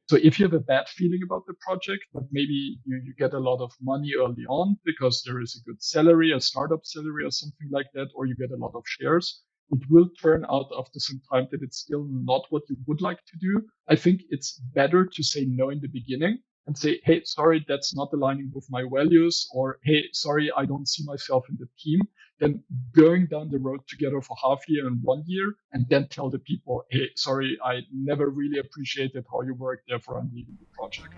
So if you have a bad feeling about the project, but maybe you get a lot of money early on because there is a good salary, a startup salary or something like that, or you get a lot of shares, it will turn out after some time that it's still not what you would like to do. I think it's better to say no in the beginning and say, hey, sorry, that's not aligning with my values, or hey, sorry, I don't see myself in the team, than going down the road together for half year and 1 year and then tell the people, hey, sorry, I never really appreciated how you worked, therefore I'm leaving the project.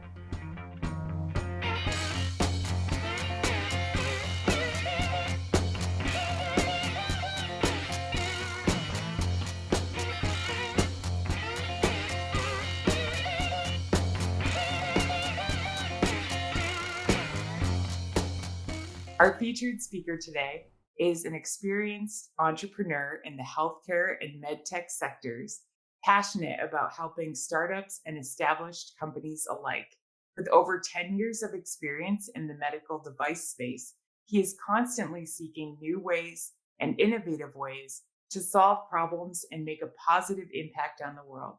Our featured speaker today is an experienced entrepreneur in the healthcare and MedTech sectors, passionate about helping startups and established companies alike. With over 10 years of experience in the medical device space, he is constantly seeking new ways and innovative ways to solve problems and make a positive impact on the world.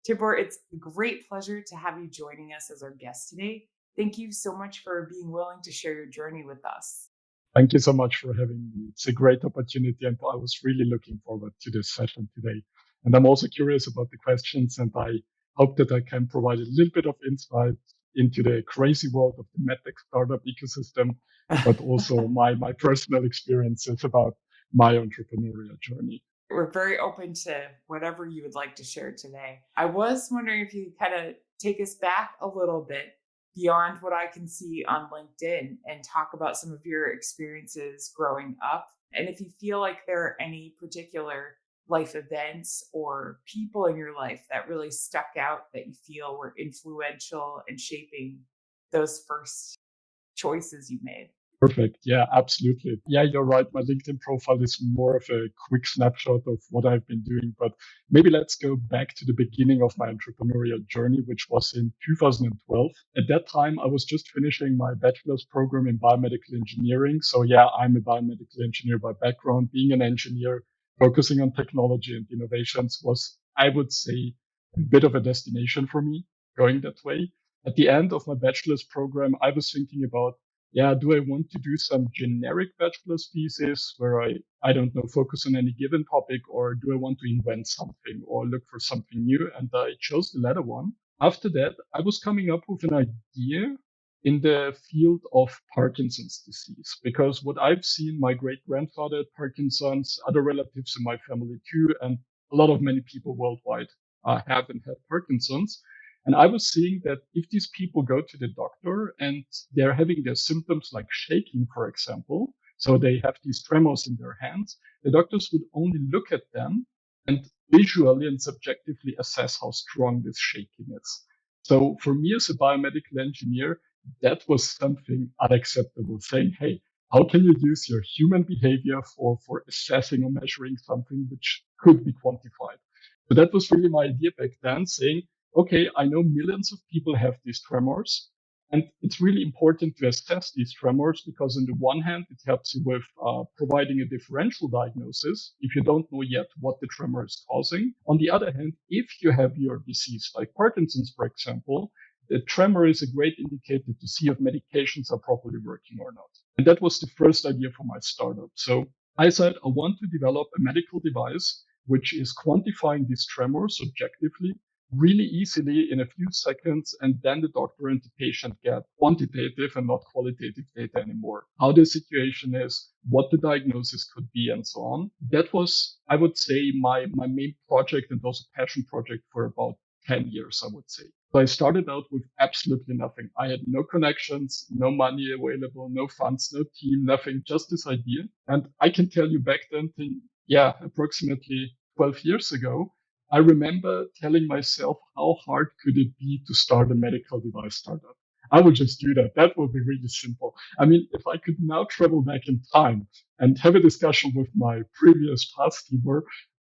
Tibor, it's a great pleasure to have you joining us as our guest today. Thank you so much for being willing to share your journey with us. Thank you so much for having me. It's a great opportunity, and I was really looking forward to this session today. And I'm also curious about the questions, and I hope that I can provide a little bit of insight into the crazy world of the MedTech startup ecosystem, but also my personal experiences about my entrepreneurial journey. We're very open to whatever you would like to share today. I was wondering if you could kind of take us back a little bit beyond what I can see on LinkedIn and talk about some of your experiences growing up. And if you feel like there are any particular life events or people in your life that really stuck out that you feel were influential in shaping those first choices you made. Perfect. Yeah, absolutely. Yeah, you're right. My LinkedIn profile is more of a quick snapshot of what I've been doing, but maybe let's go back to the beginning of my entrepreneurial journey, which was in 2012. At that time, I was just finishing my bachelor's program in biomedical engineering. So yeah, I'm a biomedical engineer by background. Being an engineer, focusing on technology and innovations was, I would say, a bit of a destination for me going that way. At the end of my bachelor's program, I was thinking about, yeah, do I want to do some generic bachelor's thesis where I don't know, focus on any given topic, or do I want to invent something or look for something new? And I chose the latter one. After that, I was coming up with an idea in the field of Parkinson's disease, because what I've seen, my great grandfather had Parkinson's, other relatives in my family too, and a lot of many people worldwide have and had Parkinson's. And I was seeing that if these people go to the doctor and they're having their symptoms like shaking, for example, so they have these tremors in their hands, the doctors would only look at them and visually and subjectively assess how strong this shaking is. So for me as a biomedical engineer, that was something unacceptable, saying, hey, how can you use your human behavior for assessing or measuring something which could be quantified? So that was really my idea back then, saying, okay, I know millions of people have these tremors, and it's really important to assess these tremors because, on the one hand, it helps you with providing a differential diagnosis if you don't know yet what the tremor is causing. On the other hand, if you have your disease, like Parkinson's, for example, the tremor is a great indicator to see if medications are properly working or not. And that was the first idea for my startup. So I said, I want to develop a medical device which is quantifying these tremors objectively really easily in a few seconds, and then the doctor and the patient get quantitative and not qualitative data anymore. How the situation is, what the diagnosis could be, and so on. That was, I would say, my main project and also passion project for about 10 years, I would say. So I started out with absolutely nothing. I had no connections, no money available, no funds, no team, nothing, just this idea. And I can tell you back then, approximately 12 years ago, I remember telling myself, how hard could it be to start a medical device startup? I would just do that. That would be really simple. I mean, if I could now travel back in time and have a discussion with my previous past Tibor,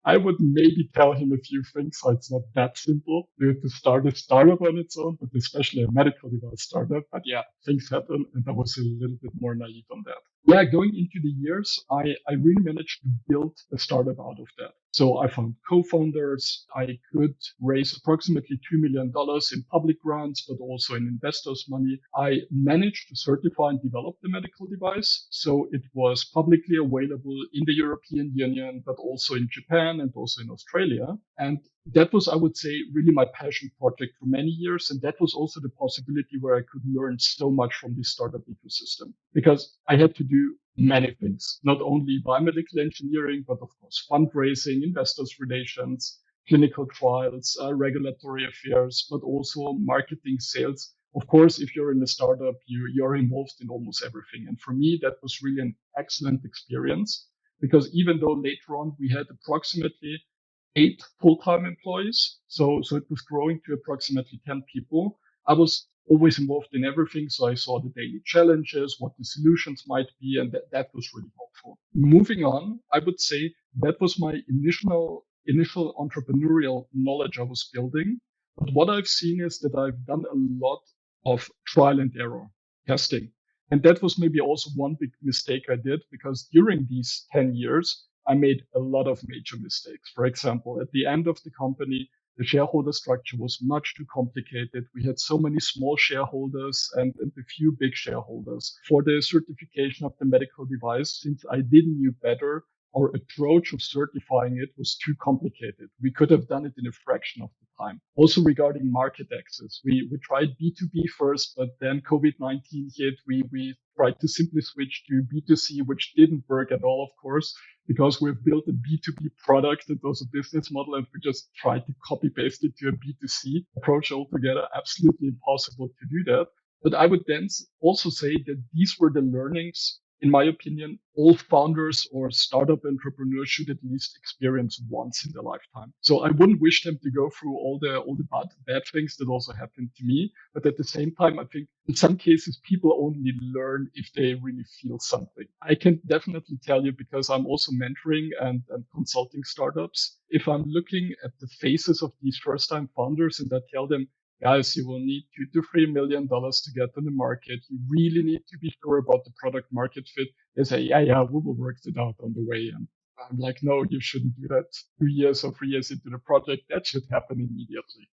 I would maybe tell him a few things. So it's not that simple to start a startup on its own, but especially a medical device startup. But yeah, things happen, and I was a little bit more naive on that. Yeah, going into the years, I really managed to build a startup out of that. So I found co-founders. I could raise approximately $2 million in public grants, but also in investors' money. I managed to certify and develop the medical device. So it was publicly available in the European Union, but also in Japan and also in Australia. And that was, I would say, really my passion project for many years. And that was also the possibility where I could learn so much from the startup ecosystem because I had to do many things, not only biomedical engineering, but of course, fundraising, investors relations, clinical trials, regulatory affairs, but also marketing, sales. Of course, if you're in a startup, you're involved in almost everything. And for me, that was really an excellent experience because even though later on we had approximately 8 full-time employees. So it was growing to approximately 10 people. I was always involved in everything. So I saw the daily challenges, what the solutions might be, and that was really helpful. Moving on, I would say that was my initial entrepreneurial knowledge I was building. But what I've seen is that I've done a lot of trial and error testing. And that was maybe also one big mistake I did because during these 10 years, I made a lot of major mistakes. For example, at the end of the company, the shareholder structure was much too complicated. We had so many small shareholders and a few big shareholders. For the certification of the medical device, since I didn't knew better, our approach of certifying it was too complicated. We could have done it in a fraction of the time. Also regarding market access, we tried B2B first, but then COVID-19 hit. We tried to simply switch to B2C, which didn't work at all, of course, because we've built a B2B product that was a business model and we just tried to copy paste it to a B2C approach altogether. Absolutely impossible to do that. But I would then also say that these were the learnings, in my opinion, all founders or startup entrepreneurs should at least experience once in their lifetime. So I wouldn't wish them to go through all the bad things that also happened to me. But at the same time, I think in some cases, people only learn if they really feel something. I can definitely tell you because I'm also mentoring and consulting startups. If I'm looking at the faces of these first time founders and I tell them, guys, you will need $2 to $3 million to get on the market. You really need to be sure about the product market fit. They say, yeah, we will work it out on the way. And I'm like, no, you shouldn't do that 2 years or 3 years into the project. That should happen immediately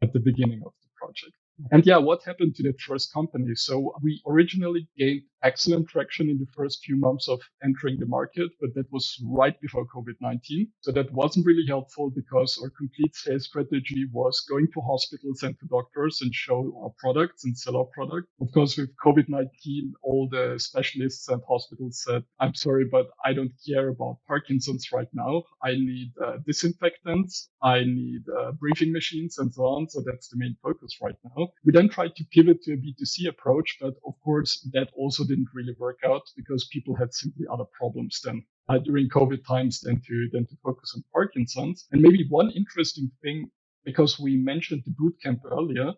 at the beginning of the project. And yeah, what happened to that first company? So we originally gained excellent traction in the first few months of entering the market, but that was right before COVID-19. So that wasn't really helpful because our complete sales strategy was going to hospitals and to doctors and show our products and sell our product. Of course, with COVID-19, all the specialists and hospitals said, I'm sorry, but I don't care about Parkinson's right now. I need disinfectants. I need breathing machines and so on. So that's the main focus right now. We then tried to pivot to a B2C approach, but of course that also didn't really work out because people had simply other problems than during COVID times than to focus on Parkinson's. And maybe one interesting thing, because we mentioned the bootcamp earlier,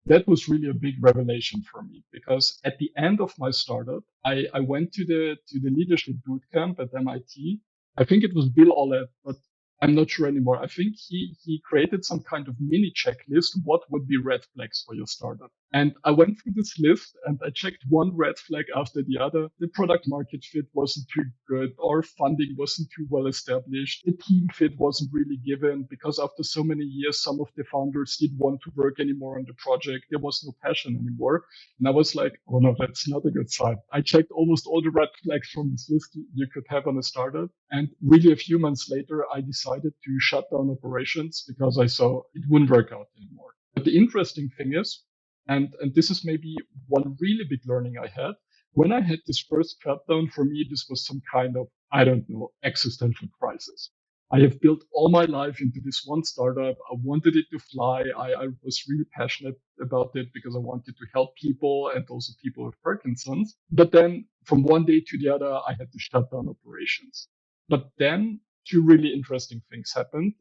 that was really a big revelation for me because at the end of my startup, I went to the leadership bootcamp at MIT. I think it was Bill Olet, but I'm not sure anymore. I think he created some kind of mini checklist. What would be red flags for your startup? And I went through this list and I checked one red flag after the other. The product market fit wasn't too good. Our funding wasn't too well established. The team fit wasn't really given because after so many years, some of the founders didn't want to work anymore on the project. There was no passion anymore. And I was like, oh no, that's not a good sign. I checked almost all the red flags from this list you could have on a startup. And really a few months later, I decided to shut down operations because I saw it wouldn't work out anymore. But the interesting thing is, and this is maybe one really big learning I had, when I had this first shutdown, for me, this was some kind of, I don't know, existential crisis. I have built all my life into this one startup. I wanted it to fly. I was really passionate about it because I wanted to help people and also people with Parkinson's. But then from one day to the other, I had to shut down operations. But then two really interesting things happened.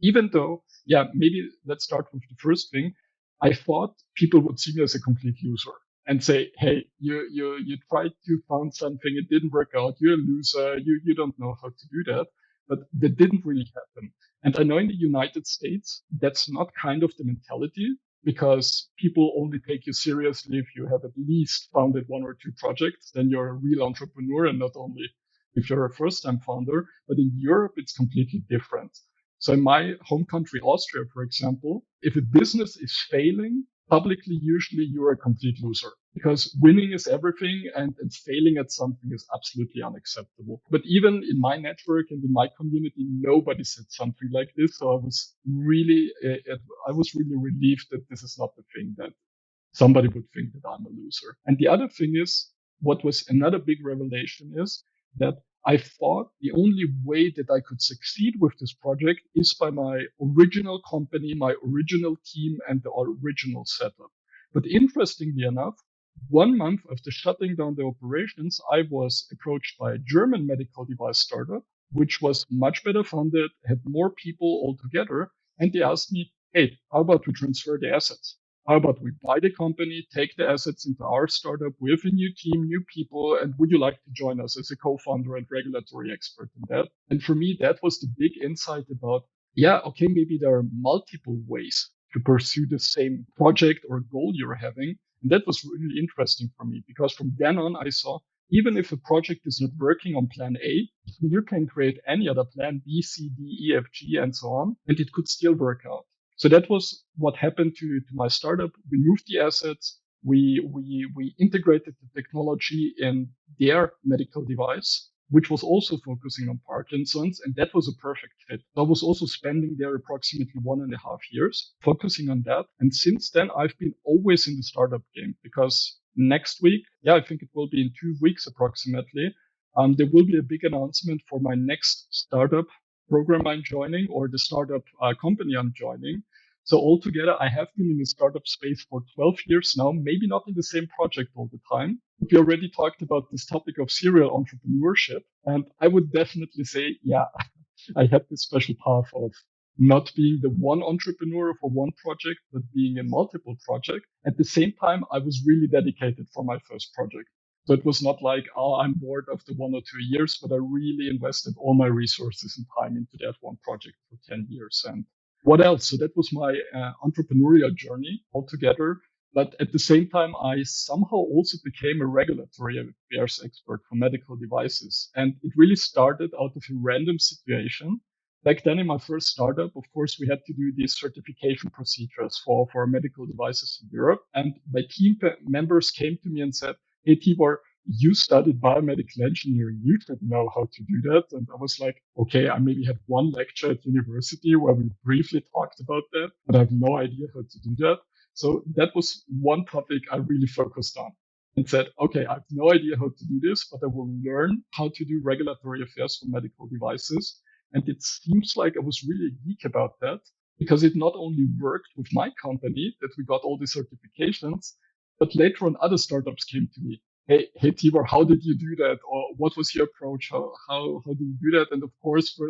Even though, yeah, maybe let's start with the first thing. I thought people would see me as a complete loser and say, hey, you tried to found something. It didn't work out. You're a loser. You don't know how to do that. But that didn't really happen. And I know in the United States, that's not kind of the mentality. because people only take you seriously if you have at least founded one or two projects. Then you're a real entrepreneur, and not only if you're a first time founder. But in Europe, it's completely different. So in my home country, Austria, for example, if a business is failing publicly, usually you're a complete loser because winning is everything and failing at something is absolutely unacceptable. But even in my network and in my community, nobody said something like this. So I was really relieved that this is not the thing that somebody would think that I'm a loser. And the other thing is, what was another big revelation is that I thought the only way that I could succeed with this project is by my original company, my original team, and the original setup. But interestingly enough, 1 month after shutting down the operations, I was approached by a German medical device startup, which was much better funded, had more people altogether. And they asked me, hey, how about we transfer the assets? How about we buy the company, take the assets into our startup with a new team, new people, and would you like to join us as a co-founder and regulatory expert in that? And for me, that was the big insight about, yeah, okay, maybe there are multiple ways to pursue the same project or goal you're having. And that was really interesting for me because from then on, I saw even if a project is not working on plan A, you can create any other plan B, C, D, E, F, G, and so on, and it could still work out. So that was what happened to my startup. We moved the assets. We integrated the technology in their medical device, which was also focusing on Parkinson's. And that was a perfect fit. I was also spending there approximately 1.5 years focusing on that. And since then, I've been always in the startup game because next week, yeah, I think it will be in 2 weeks approximately. There will be a big announcement for my next startup program I'm joining or the startup company I'm joining. So altogether, I have been in the startup space for 12 years now, maybe not in the same project all the time. We already talked about this topic of serial entrepreneurship. And I would definitely say, yeah, I had this special path of not being the one entrepreneur for one project, but being in multiple projects. At the same time, I was really dedicated for my first project. So it was not like, oh, I'm bored after 1 or 2 years, but I really invested all my resources and time into that one project for 10 years. And what else? So that was my entrepreneurial journey altogether. But at the same time, I somehow also became a regulatory affairs expert for medical devices. And it really started out of a random situation. Back then in my first startup, of course, we had to do these certification procedures for medical devices in Europe. And my team members came to me and said, hey, Tibor, you studied biomedical engineering. You should know how to do that. And I was like, okay, I maybe had one lecture at university where we briefly talked about that, but I have no idea how to do that. So that was one topic I really focused on and said, okay, I have no idea how to do this, but I will learn how to do regulatory affairs for medical devices. And it seems like I was really a geek about that because it not only worked with my company that we got all the certifications, but later on other startups came to me. Hey, Tibor, how did you do that? Or what was your approach? How do you do that? And of course, for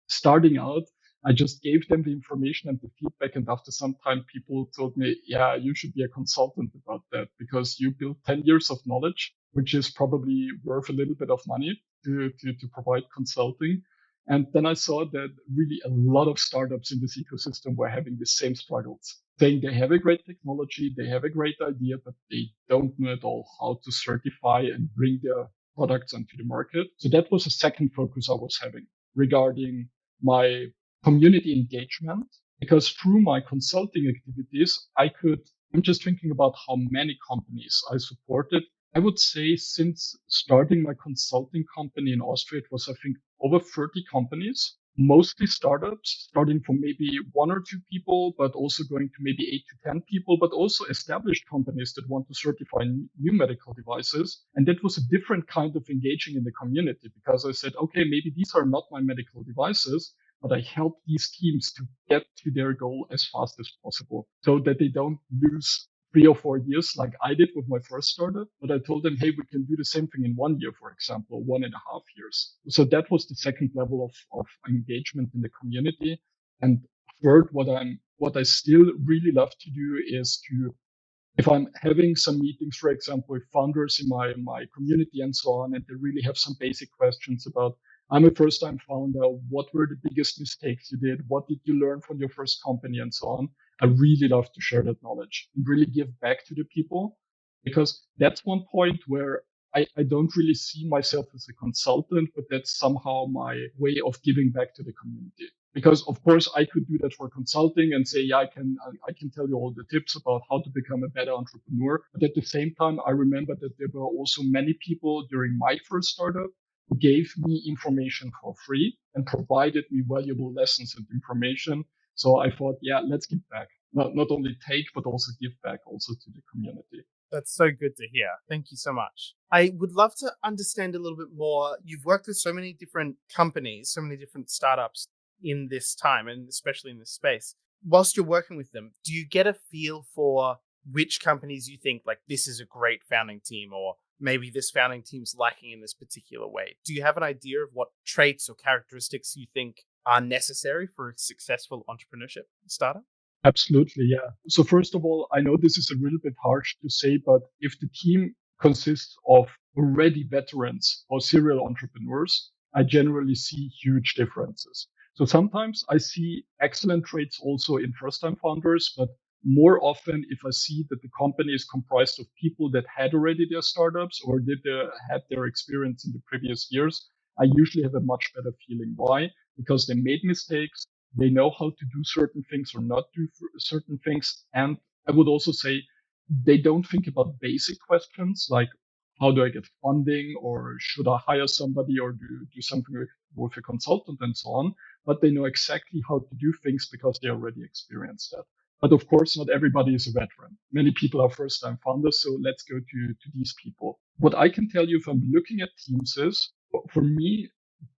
starting out, I just gave them the information and the feedback. And after some time, people told me, yeah, you should be a consultant about that because you built 10 years of knowledge, which is probably worth a little bit of money to provide consulting. And then I saw that really a lot of startups in this ecosystem were having the same struggles, saying they have a great technology, they have a great idea, but they don't know at all how to certify and bring their products onto the market. So that was a second focus I was having regarding my community engagement, because through my consulting activities, I'm just thinking about how many companies I supported. I would say since starting my consulting company in Austria, it was, I think, over 30 companies, mostly startups, starting from maybe 1 or 2 people, but also going to maybe 8 to 10 people, but also established companies that want to certify new medical devices. And that was a different kind of engaging in the community because I said, okay, maybe these are not my medical devices, but I help these teams to get to their goal as fast as possible so that they don't lose 3 or 4 years like I did with my first startup. But I told them, hey, we can do the same thing in 1 year, for example, 1.5 years. So that was the second level of engagement in the community. And third, what I still really love to do is if I'm having some meetings, for example, with founders in my community and so on, and they really have some basic questions about I'm a first time founder. What were the biggest mistakes you did? What did you learn from your first company and so on? I really love to share that knowledge and really give back to the people because that's one point where I don't really see myself as a consultant, but that's somehow my way of giving back to the community. Because of course I could do that for consulting and say, yeah, I can tell you all the tips about how to become a better entrepreneur. But at the same time, I remember that there were also many people during my first startup who gave me information for free and provided me valuable lessons and information. So I thought, yeah, let's give back. Not only take, but also give back also to the community. That's so good to hear. Thank you so much. I would love to understand a little bit more. You've worked with so many different companies, so many different startups in this time, and especially in this space. Whilst you're working with them, do you get a feel for which companies you think like this is a great founding team, or maybe this founding team's lacking in this particular way? Do you have an idea of what traits or characteristics you think are necessary for a successful entrepreneurship startup? Absolutely, yeah. So first of all, I know this is a little bit harsh to say, but if the team consists of already veterans or serial entrepreneurs, I generally see huge differences. So sometimes I see excellent traits also in first-time founders, but more often if I see that the company is comprised of people that had already their startups or had their experience in the previous years, I usually have a much better feeling. Why? Because they made mistakes. They know how to do certain things or not do certain things. And I would also say they don't think about basic questions like, how do I get funding or should I hire somebody or do something with a consultant and so on. But they know exactly how to do things because they already experienced that. But of course, not everybody is a veteran. Many people are first time founders. So let's go to these people. What I can tell you if I'm looking at teams is for me,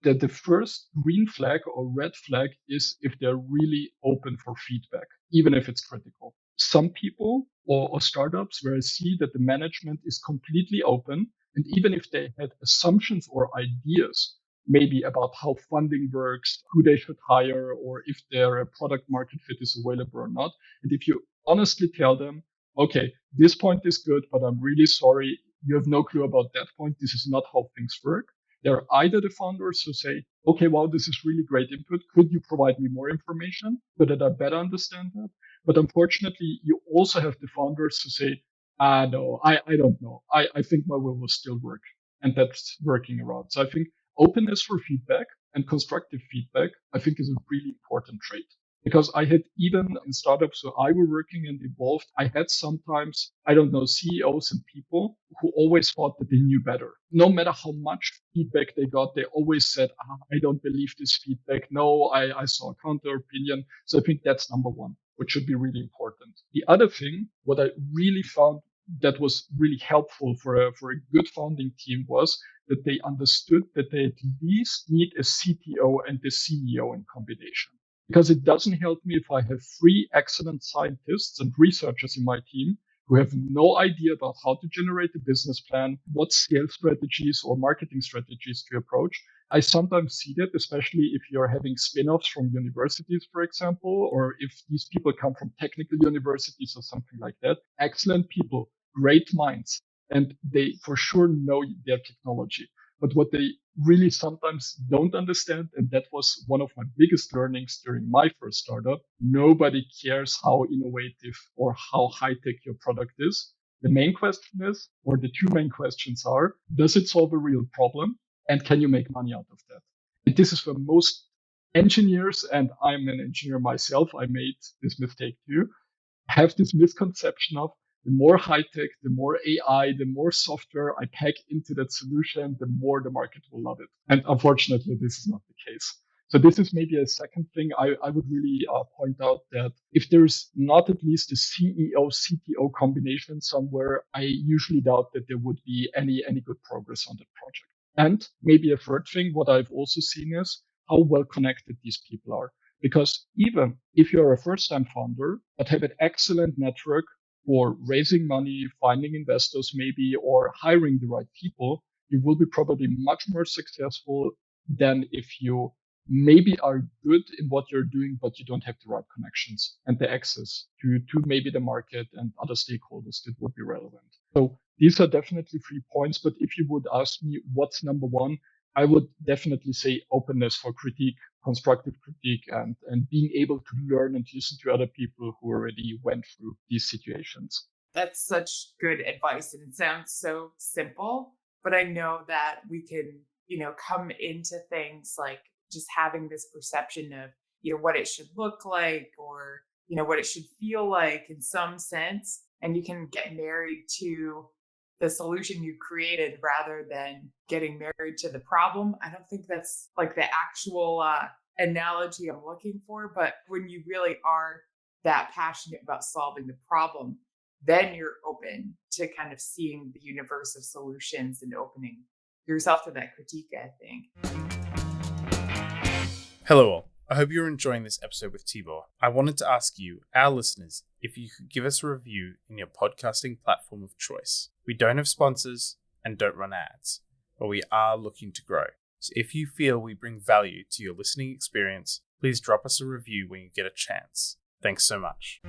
that the first green flag or red flag is if they're really open for feedback, even if it's critical. Some people or startups where I see that the management is completely open, and even if they had assumptions or ideas, maybe about how funding works, who they should hire, or if their product market fit is available or not. And if you honestly tell them, okay, this point is good, but I'm really sorry, you have no clue about that point. This is not how things work. They're either the founders who say, okay, wow, this is really great input. Could you provide me more information so that I better understand that? But unfortunately, you also have the founders who say, no, I don't know. I think my will still work. And that's working around. So I think openness for feedback and constructive feedback, I think is a really important trait. Because I had even in startups where I were working and involved, I had sometimes, I don't know, CEOs and people who always thought that they knew better. No matter how much feedback they got, they always said, I don't believe this feedback. No, I saw a counter opinion. So I think that's number one, which should be really important. The other thing, what I really found that was really helpful for a good founding team was that they understood that they at least need a CTO and the CEO in combination. Because it doesn't help me if I have three excellent scientists and researchers in my team who have no idea about how to generate a business plan, what scale strategies or marketing strategies to approach. I sometimes see that, especially if you're having spin-offs from universities, for example, or if these people come from technical universities or something like that. Excellent people, great minds, and they for sure know their technology. But what they really sometimes don't understand, and that was one of my biggest learnings during my first startup, nobody cares how innovative or how high tech your product is. The main question is, or the two main questions are, does it solve a real problem? And can you make money out of that? And this is for most engineers, and I'm an engineer myself, I made this mistake too, have this misconception of the more high tech, the more AI, the more software I pack into that solution, the more the market will love it. And unfortunately, this is not the case. So this is maybe a second thing I would really point out that if there's not at least a CEO, CTO combination somewhere, I usually doubt that there would be any good progress on that project. And maybe a third thing, what I've also seen is how well connected these people are. Because even if you're a first time founder, but have an excellent network for raising money, finding investors maybe, or hiring the right people, you will be probably much more successful than if you maybe are good in what you're doing, but you don't have the right connections and the access to maybe the market and other stakeholders that would be relevant. So these are definitely 3 points. But if you would ask me what's number one, I would definitely say openness for critique, constructive critique, and being able to learn and listen to other people who already went through these situations. That's such good advice. And it sounds so simple, but I know that we can, come into things like just having this perception of, what it should look like or, what it should feel like in some sense. And you can get married to the solution you created rather than getting married to the problem. I don't think that's like the actual analogy I'm looking for, but when you really are that passionate about solving the problem, then you're open to kind of seeing the universe of solutions and opening yourself to that critique, I think. Hello all. I hope you're enjoying this episode with Tibor. I wanted to ask you, our listeners, if you could give us a review in your podcasting platform of choice. We don't have sponsors and don't run ads, but we are looking to grow. So if you feel we bring value to your listening experience, please drop us a review when you get a chance. Thanks so much.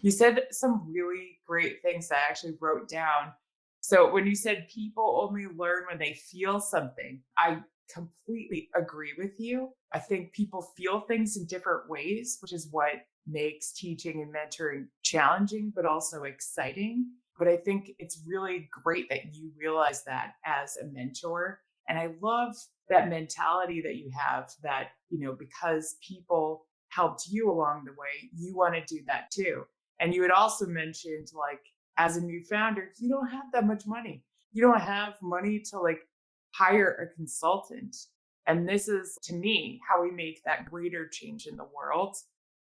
You said some really great things that I actually wrote down. So when you said people only learn when they feel something, I completely agree with you. I think people feel things in different ways, which is what makes teaching and mentoring challenging, but also exciting. But I think it's really great that you realize that as a mentor. And I love that mentality that you have that, because people helped you along the way, you want to do that too. And you had also mentioned, like, as a new founder, you don't have that much money. You don't have money to hire a consultant. And this is, to me, how we make that greater change in the world,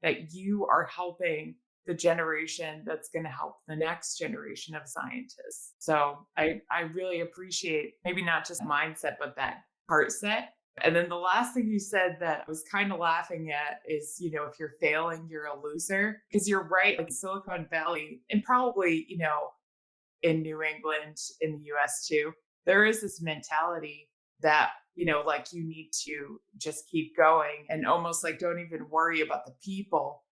that you are helping the generation that's going to help the next generation of scientists. So I really appreciate maybe not just mindset, but that heart set. And then the last thing you said that I was kind of laughing at is, if you're failing, you're a loser. Because you're right, like Silicon Valley and probably, in New England, in the US too, there is this mentality that, you need to just keep going and almost don't even worry about the people,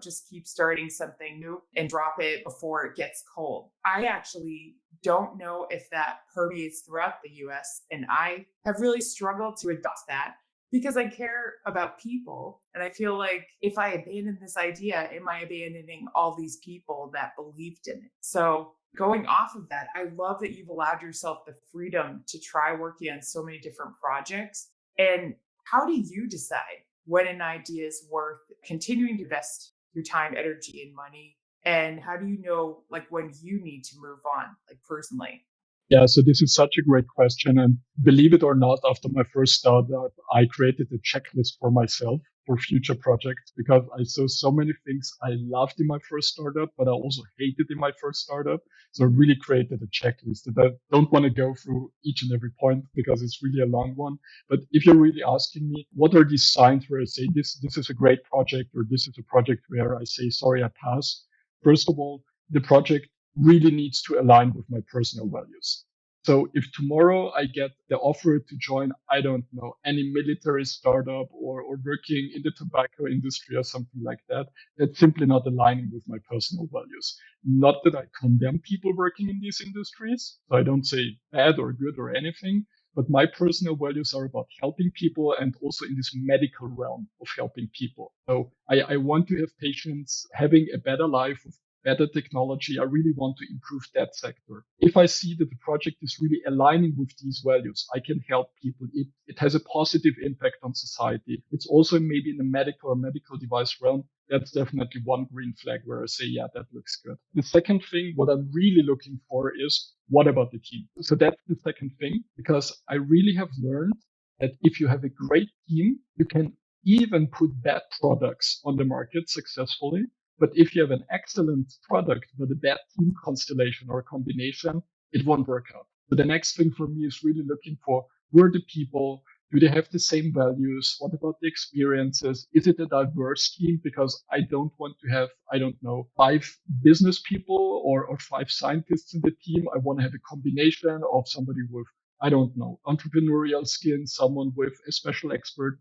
just keep starting something new and drop it before it gets cold. I actually don't know if that permeates throughout the US. And I have really struggled to adopt that because I care about people. And I feel like if I abandon this idea, am I abandoning all these people that believed in it? So going off of that, I love that you've allowed yourself the freedom to try working on so many different projects. And how do you decide when an idea is worth continuing to invest your time, energy, and money? And how do you know when you need to move on, personally? Yeah, so this is such a great question. And believe it or not, after my first startup, I created a checklist for myself for future projects because I saw so many things I loved in my first startup, but I also hated in my first startup. So I really created a checklist that I don't want to go through each and every point because it's really a long one. But if you're really asking me, what are these signs where I say this is a great project or this is a project where I say, sorry, I pass? First of all, the project really needs to align with my personal values. So if tomorrow I get the offer to join, I don't know, any military startup or working in the tobacco industry or something like that, that's simply not aligning with my personal values. Not that I condemn people working in these industries. So I don't say bad or good or anything, but my personal values are about helping people and also in this medical realm of helping people. So I want to have patients having a better life with better technology. I really want to improve that sector. If I see that the project is really aligning with these values, I can help people. It has a positive impact on society. It's also maybe in the medical or medical device realm. That's definitely one green flag where I say, yeah, that looks good. The second thing, what I'm really looking for is what about the team? So that's the second thing, because I really have learned that if you have a great team, you can even put bad products on the market successfully. But if you have an excellent product, but a bad team constellation or combination, it won't work out. So the next thing for me is really looking for who are the people? Do they have the same values? What about the experiences? Is it a diverse team? Because I don't want to have, I don't know, 5 business people or 5 scientists in the team. I want to have a combination of somebody with, I don't know, entrepreneurial skills, someone with a special expert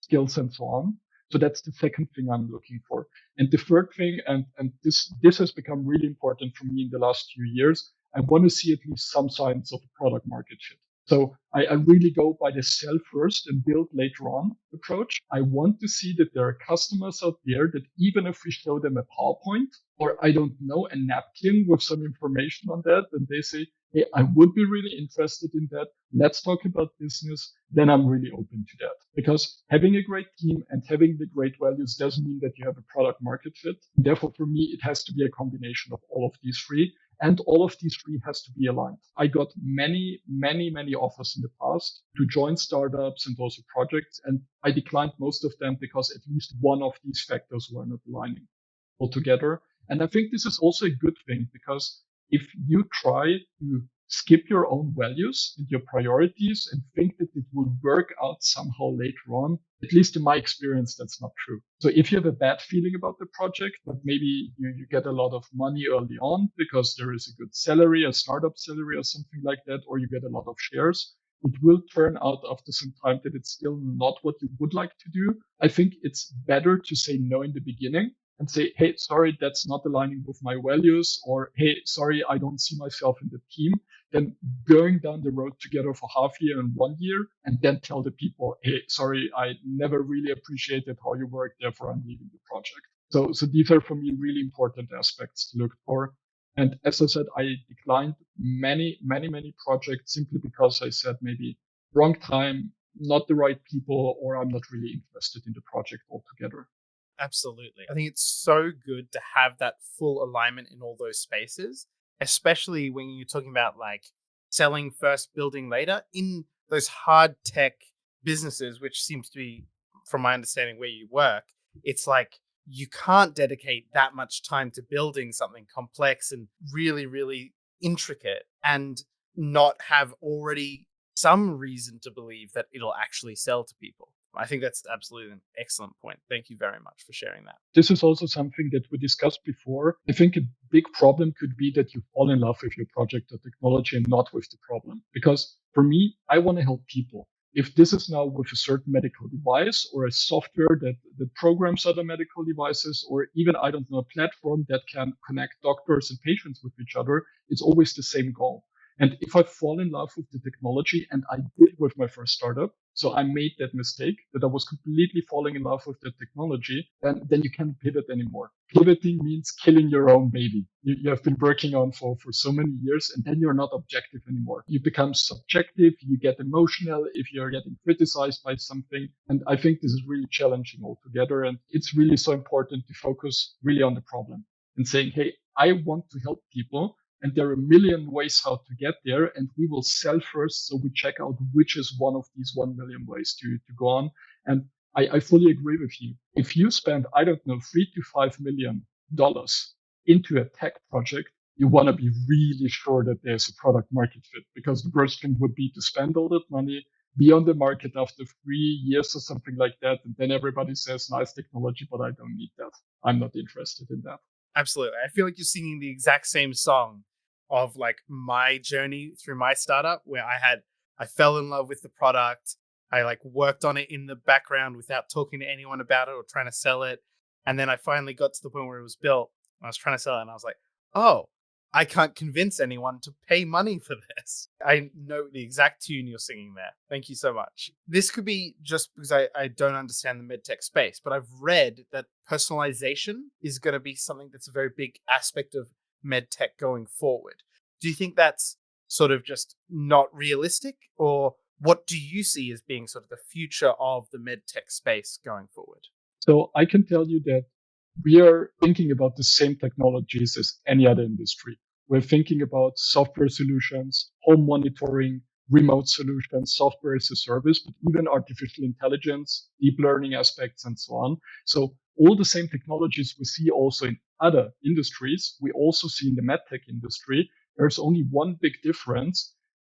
skills and so on. So that's the second thing I'm looking for. And the third thing, and this has become really important for me in the last few years, I want to see at least some signs of product market fit. So I really go by the sell first and build later on approach. I want to see that there are customers out there that even if we show them a PowerPoint or I don't know, a napkin with some information on that, and they say, hey, I would be really interested in that. Let's talk about business. Then I'm really open to that because having a great team and having the great values doesn't mean that you have a product market fit. Therefore, for me, it has to be a combination of all of these three. And all of these three has to be aligned. I got many, many, many offers in the past to join startups and also projects. And I declined most of them because at least one of these factors were not aligning altogether. And I think this is also a good thing because if you try to skip your own values and your priorities and think that it will work out somehow later on, at least in my experience, that's not true. So if you have a bad feeling about the project, but maybe you get a lot of money early on because there is a good salary, a startup salary or something like that, or you get a lot of shares, it will turn out after some time that it's still not what you would like to do. I think it's better to say no in the beginning and say, hey, sorry, that's not aligning with my values, or hey, sorry, I don't see myself in the team, then going down the road together for half year and 1 year, and then tell the people, hey, sorry, I never really appreciated how you worked, therefore I'm leaving the project. So these are for me really important aspects to look for. And as I said, I declined many, many, many projects simply because I said maybe wrong time, not the right people, or I'm not really interested in the project altogether. Absolutely. I think it's so good to have that full alignment in all those spaces, especially when you're talking about like selling first, building later in those hard tech businesses, which seems to be, from my understanding, where you work. It's like you can't dedicate that much time to building something complex and really, really intricate and not have already some reason to believe that it'll actually sell to people. I think that's absolutely an excellent point. Thank you very much for sharing that. This is also something that we discussed before. I think a big problem could be that you fall in love with your project or technology and not with the problem. Because for me, I want to help people. If this is now with a certain medical device or a software that programs other medical devices, or even, I don't know, a platform that can connect doctors and patients with each other, it's always the same goal. And if I fall in love with the technology, and I did with my first startup, so I made that mistake that I was completely falling in love with the technology, then you can't pivot anymore. Pivoting means killing your own baby. You have been working on for so many years, and then you're not objective anymore. You become subjective. You get emotional if you're getting criticized by something. And I think this is really challenging altogether. And it's really so important to focus really on the problem and saying, hey, I want to help people. And there are a million ways how to get there. And we will sell first. So we check out which is one of these 1 million ways to go on. And I fully agree with you. If you spend, I don't know, $3 to $5 million into a tech project, you want to be really sure that there's a product market fit, because the worst thing would be to spend all that money, be on the market after 3 years or something like that. And then everybody says, nice technology, but I don't need that. I'm not interested in that. Absolutely. I feel like you're singing the exact same song of like my journey through my startup, where I fell in love with the product. I like worked on it in the background without talking to anyone about it or trying to sell it. And then I finally got to the point where it was built. I was trying to sell it and I was like, oh, I can't convince anyone to pay money for this. I know the exact tune you're singing there. Thank you so much. This could be just because I don't understand the medtech space, but I've read that personalization is going to be something that's a very big aspect of medtech going forward. Do you think that's sort of just not realistic, or what do you see as being sort of the future of the medtech space going forward? So I can tell you that we are thinking about the same technologies as any other industry. We're thinking about software solutions, home monitoring, remote solutions, software as a service, but even artificial intelligence, deep learning aspects, and so on. So all the same technologies we see also in other industries, we also see in the medtech industry. There's only one big difference.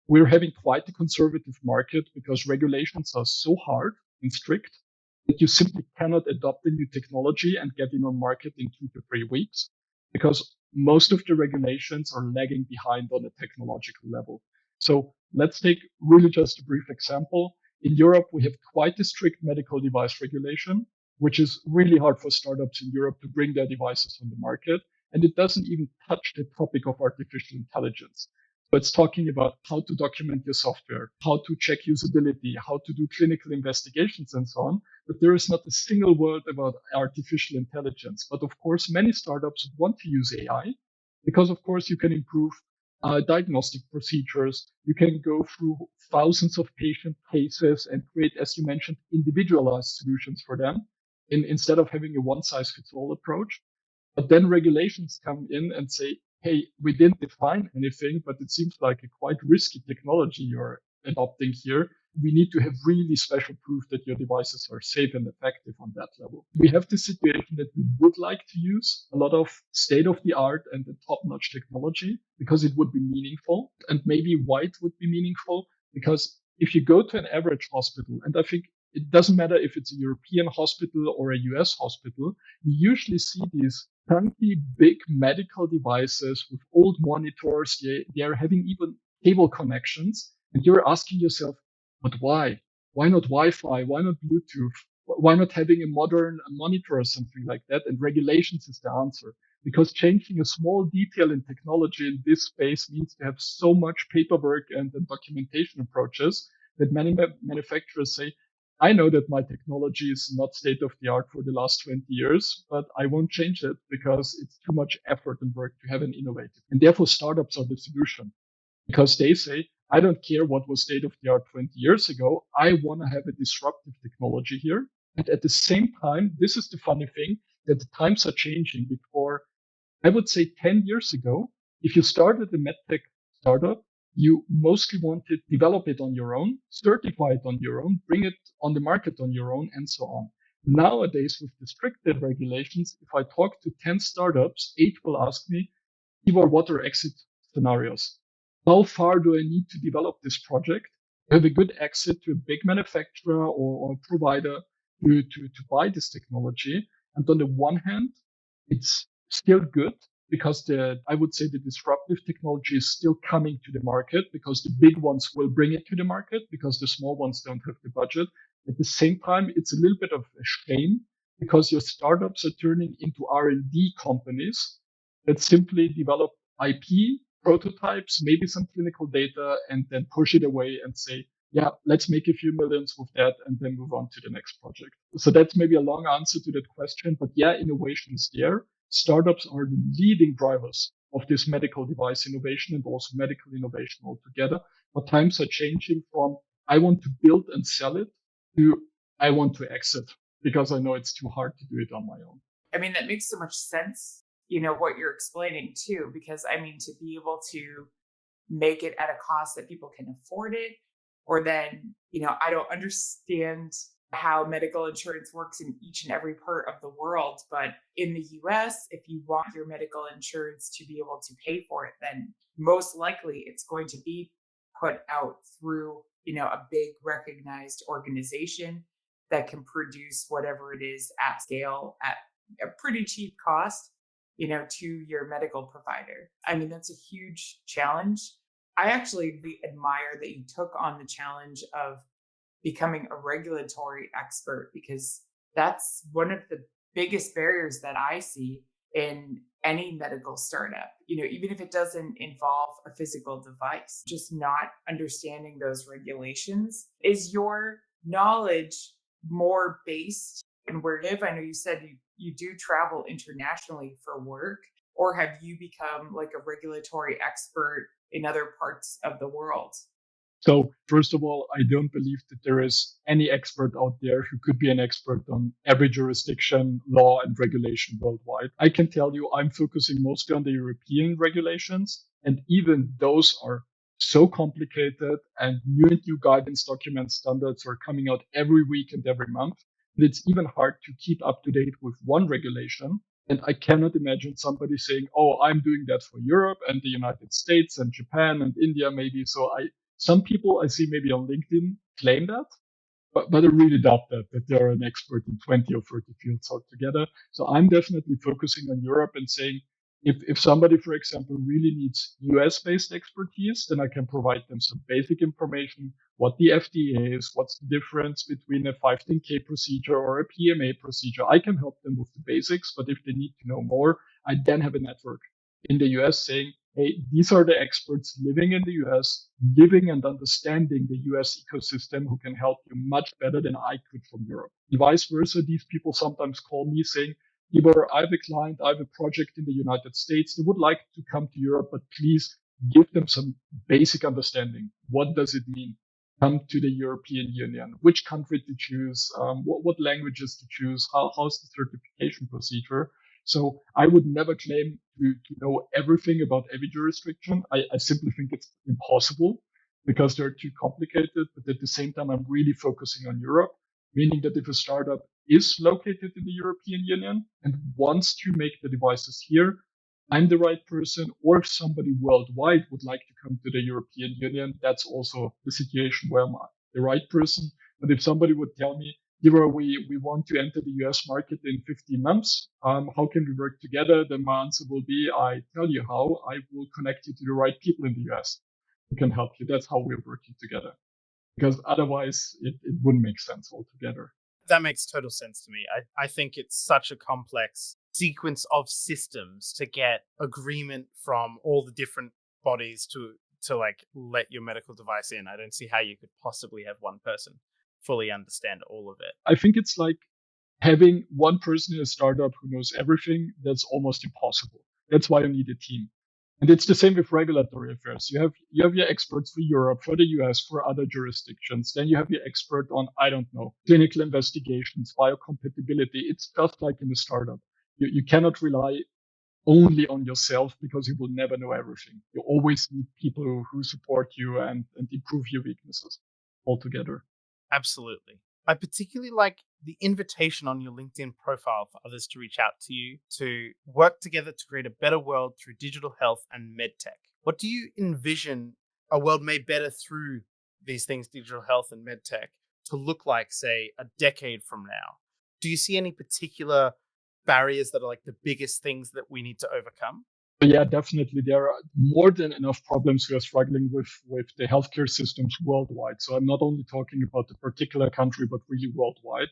We're having quite a conservative market because regulations are so hard and strict that you simply cannot adopt a new technology and get in on market in 2 to 3 weeks, because most of the regulations are lagging behind on a technological level. So let's take really just a brief example. In Europe, we have quite a strict medical device regulation, which is really hard for startups in Europe to bring their devices on the market. And it doesn't even touch the topic of artificial intelligence. So it's talking about how to document your software, how to check usability, how to do clinical investigations and so on. But there is not a single word about artificial intelligence. But of course, many startups want to use AI because, of course, you can improve diagnostic procedures. You can go through thousands of patient cases and create, as you mentioned, individualized solutions for them instead of having a one size fits all approach. But then regulations come in and say, hey, we didn't define anything, but it seems like a quite risky technology you're adopting here. We need to have really special proof that your devices are safe and effective on that level. We have the situation that we would like to use a lot of state of the art and the top notch technology because it would be meaningful, and maybe white would be meaningful because if you go to an average hospital, and I think it doesn't matter if it's a European hospital or a US hospital, you usually see these chunky, big medical devices with old monitors. They are having even cable connections. And you're asking yourself, but why? Why not Wi-Fi? Why not Bluetooth? Why not having a modern monitor or something like that? And regulations is the answer. Because changing a small detail in technology in this space means to have so much paperwork and documentation approaches that many manufacturers say, I know that my technology is not state of the art for the last 20 years, but I won't change it because it's too much effort and work to have an innovative. And therefore, startups are the solution because they say, I don't care what was state of the art 20 years ago. I want to have a disruptive technology here. And at the same time, this is the funny thing that the times are changing. Before, I would say 10 years ago, if you started a MedTech startup, you mostly want to develop it on your own, certify it on your own, bring it on the market on your own, and so on. Nowadays, with the stricter regulations, if I talk to 10 startups, 8 will ask me, Tibor, what are exit scenarios? How far do I need to develop this project to have a good exit to a big manufacturer or provider to buy this technology? And on the one hand, it's still good because I would say the disruptive technology is still coming to the market because the big ones will bring it to the market because the small ones don't have the budget. At the same time, it's a little bit of a shame because your startups are turning into R&D companies that simply develop IP, prototypes, maybe some clinical data, and then push it away and say, yeah, let's make a few millions with that and then move on to the next project. So that's maybe a long answer to that question. But yeah, innovation is there. Startups are the leading drivers of this medical device innovation and also medical innovation altogether. But times are changing from I want to build and sell it to I want to exit because I know it's too hard to do it on my own. I mean, that makes so much sense, what you're explaining too, because I mean, to be able to make it at a cost that people can afford it, or then, I don't understand how medical insurance works in each and every part of the world. But in the US, if you want your medical insurance to be able to pay for it, then most likely it's going to be put out through, a big recognized organization that can produce whatever it is at scale at a pretty cheap cost, to your medical provider. I mean, that's a huge challenge. I actually admire that you took on the challenge of becoming a regulatory expert because that's one of the biggest barriers that I see in any medical startup. Even if it doesn't involve a physical device, just not understanding those regulations. Is your knowledge more based in where you live? I know you said you do travel internationally for work, or have you become like a regulatory expert in other parts of the world? So first of all, I don't believe that there is any expert out there who could be an expert on every jurisdiction, law, and regulation worldwide. I can tell you I'm focusing mostly on the European regulations, and even those are so complicated and new guidance documents standards are coming out every week and every month that it's even hard to keep up to date with one regulation. And I cannot imagine somebody saying, oh, I'm doing that for Europe and the United States and Japan and India, maybe. So some people I see maybe on LinkedIn claim that, but I really doubt that they're an expert in 20 or 30 fields altogether. So I'm definitely focusing on Europe and saying, if somebody, for example, really needs US based expertise, then I can provide them some basic information, what the FDA is, what's the difference between a 510K procedure or a PMA procedure. I can help them with the basics, but if they need to know more, I then have a network in the US saying, hey, these are the experts living in the US, living and understanding the US ecosystem who can help you much better than I could from Europe. And vice versa, these people sometimes call me saying, Tibor, I have a client, I have a project in the United States. They would like to come to Europe, but please give them some basic understanding. What does it mean? Come to the European Union, which country to choose, what languages to choose, how's the certification procedure. So I would never claim to know everything about every jurisdiction. I simply think it's impossible because they're too complicated. But at the same time, I'm really focusing on Europe, meaning that if a startup is located in the European Union and wants to make the devices here, I'm the right person, or if somebody worldwide would like to come to the European Union, that's also the situation where I'm the right person. But if somebody would tell me, Tibor, we want to enter the US market in 15 months, how can we work together? Then my answer will be, I tell you how. I will connect you to the right people in the US who can help you. That's how we're working together. Because otherwise, it wouldn't make sense altogether. That makes total sense to me. I think it's such a complex sequence of systems to get agreement from all the different bodies to like let your medical device in. I don't see how you could possibly have one person fully understand all of it. I think it's like having one person in a startup who knows everything. That's almost impossible. That's why you need a team. And it's the same with regulatory affairs. You have your experts for Europe, for the US, for other jurisdictions. Then you have your expert on, I don't know, clinical investigations, biocompatibility. It's just like in a startup. You cannot rely only on yourself because you will never know everything. You always need people who support you and improve your weaknesses altogether. Absolutely. I particularly like the invitation on your LinkedIn profile for others to reach out to you to work together to create a better world through digital health and MedTech. What do you envision a world made better through these things, digital health and MedTech, to look like, say, a decade from now? Do you see any particular barriers that are like the biggest things that we need to overcome? Yeah, definitely. There are more than enough problems we are struggling with the healthcare systems worldwide. So I'm not only talking about the particular country, but really worldwide.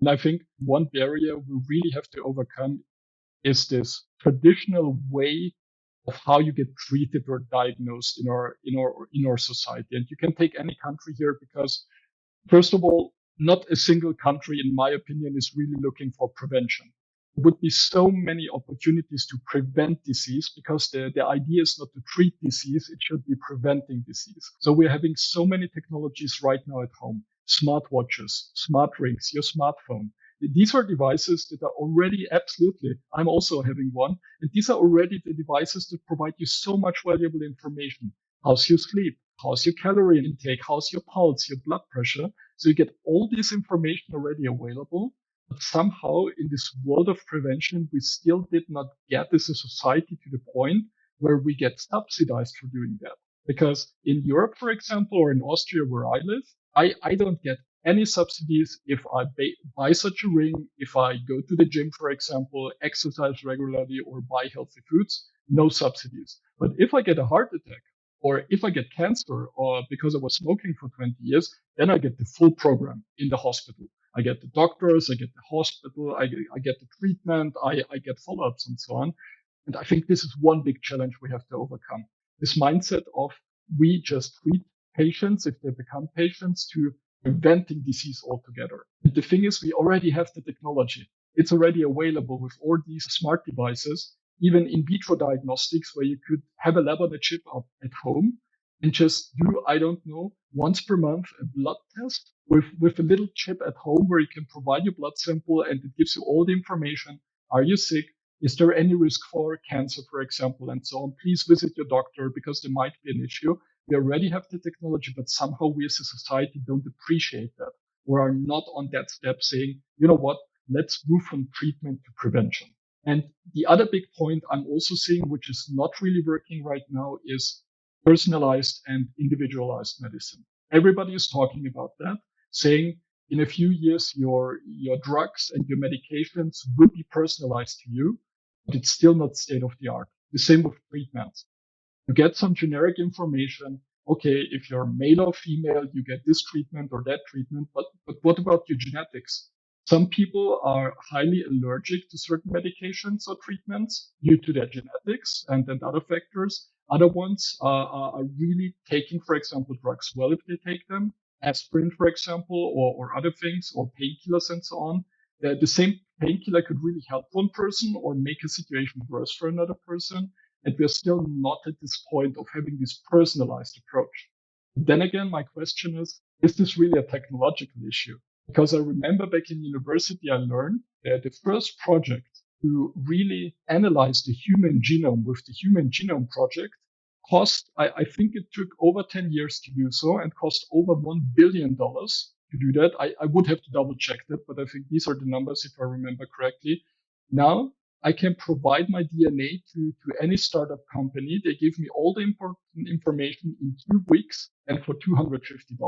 And I think one barrier we really have to overcome is this traditional way of how you get treated or diagnosed in our society. And you can take any country here because, first of all, not a single country, in my opinion, is really looking for prevention. There would be so many opportunities to prevent disease because the idea is not to treat disease, it should be preventing disease. So we're having so many technologies right now at home. Smartwatches, smart rings, your smartphone. These are devices that are already absolutely, I'm also having one, and these are already the devices that provide you so much valuable information. How's your sleep? How's your calorie intake? How's your pulse, your blood pressure? So you get all this information already available. But somehow in this world of prevention, we still did not get as a society to the point where we get subsidized for doing that. Because in Europe, for example, or in Austria where I live, I don't get any subsidies if I buy such a ring, if I go to the gym, for example, exercise regularly or buy healthy foods, no subsidies. But if I get a heart attack or if I get cancer or because I was smoking for 20 years, then I get the full program in the hospital. I get the doctors, I get the hospital, I get the treatment, I get follow-ups and so on. And I think this is one big challenge we have to overcome. This mindset of we just treat patients if they become patients to preventing disease altogether. And the thing is, we already have the technology. It's already available with all these smart devices, even in vitro diagnostics where you could have a lab on a chip up at home and just do, I don't know, once per month, a blood test with a little chip at home where you can provide your blood sample and it gives you all the information. Are you sick? Is there any risk for cancer, for example, and so on? Please visit your doctor because there might be an issue. We already have the technology, but somehow we as a society don't appreciate that or are not on that step saying, you know what, let's move from treatment to prevention. And the other big point I'm also seeing, which is not really working right now, is personalized and individualized medicine. Everybody is talking about that, saying in a few years, your drugs and your medications will be personalized to you, but it's still not state of the art. The same with treatments. You get some generic information. Okay, if you're male or female, you get this treatment or that treatment. But what about your genetics? Some people are highly allergic to certain medications or treatments due to their genetics and other factors. Other ones are really taking, for example, drugs well if they take them, aspirin, for example, or other things, or painkillers and so on. The same painkiller could really help one person or make a situation worse for another person. And we're still not at this point of having this personalized approach. Then again, my question is this really a technological issue? Because I remember back in university, I learned that the first project to really analyze the human genome with the Human Genome Project I think it took over 10 years to do so and cost over $1 billion to do that. I would have to double check that, but I think these are the numbers if I remember correctly. Now I can provide my DNA to any startup company. They give me all the important information in 2 weeks and for $250.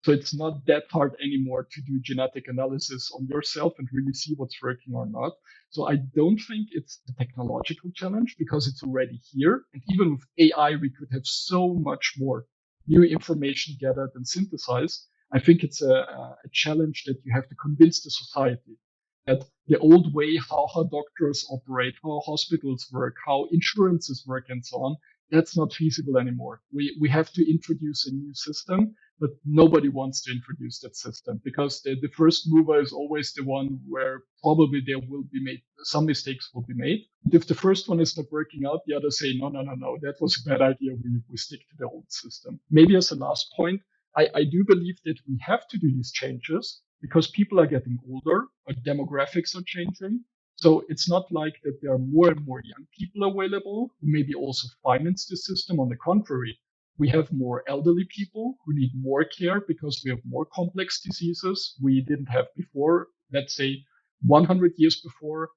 So it's not that hard anymore to do genetic analysis on yourself and really see what's working or not. So I don't think it's the technological challenge because it's already here. And even with AI, we could have so much more new information gathered and synthesized. I think it's a challenge that you have to convince the society that the old way, how doctors operate, how hospitals work, how insurances work and so on, that's not feasible anymore. We have to introduce a new system, but nobody wants to introduce that system because the first mover is always the one where probably there will be made, some mistakes will be made. And if the first one is not working out, the others say, no, that was a bad idea. We stick to the old system. Maybe as a last point, I do believe that we have to do these changes because people are getting older, our demographics are changing. So it's not like that there are more and more young people available who maybe also finance the system. On the contrary, we have more elderly people who need more care because we have more complex diseases we didn't have before. Let's say 100 years before,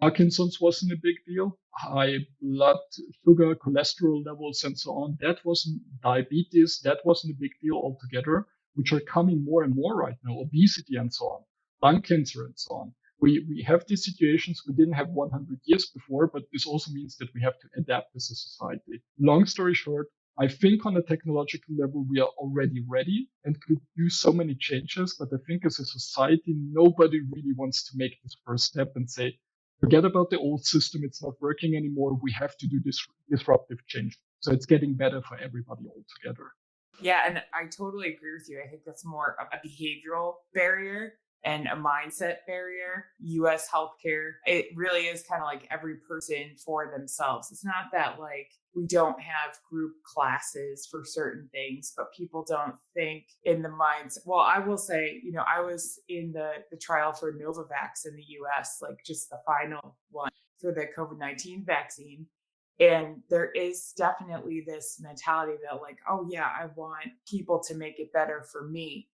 Parkinson's wasn't a big deal. High blood sugar, cholesterol levels, and so on. That wasn't diabetes. That wasn't a big deal altogether, which are coming more and more right now. Obesity and so on, lung cancer and so on. We have these situations we didn't have 100 years before, but this also means that we have to adapt as a society. Long story short, I think on a technological level, we are already ready and could do so many changes. But I think as a society, nobody really wants to make this first step and say, forget about the old system. It's not working anymore. We have to do this disruptive change. So it's getting better for everybody altogether. Yeah, and I totally agree with you. I think that's more of a behavioral barrier and a mindset barrier. US healthcare, it really is kind of like every person for themselves. It's not that like we don't have group classes for certain things, but people don't think in the minds. Well, I will say, I was in the trial for Novavax in the US, like just the final one for the COVID-19 vaccine. And there is definitely this mentality that like, oh yeah, I want people to make it better for me,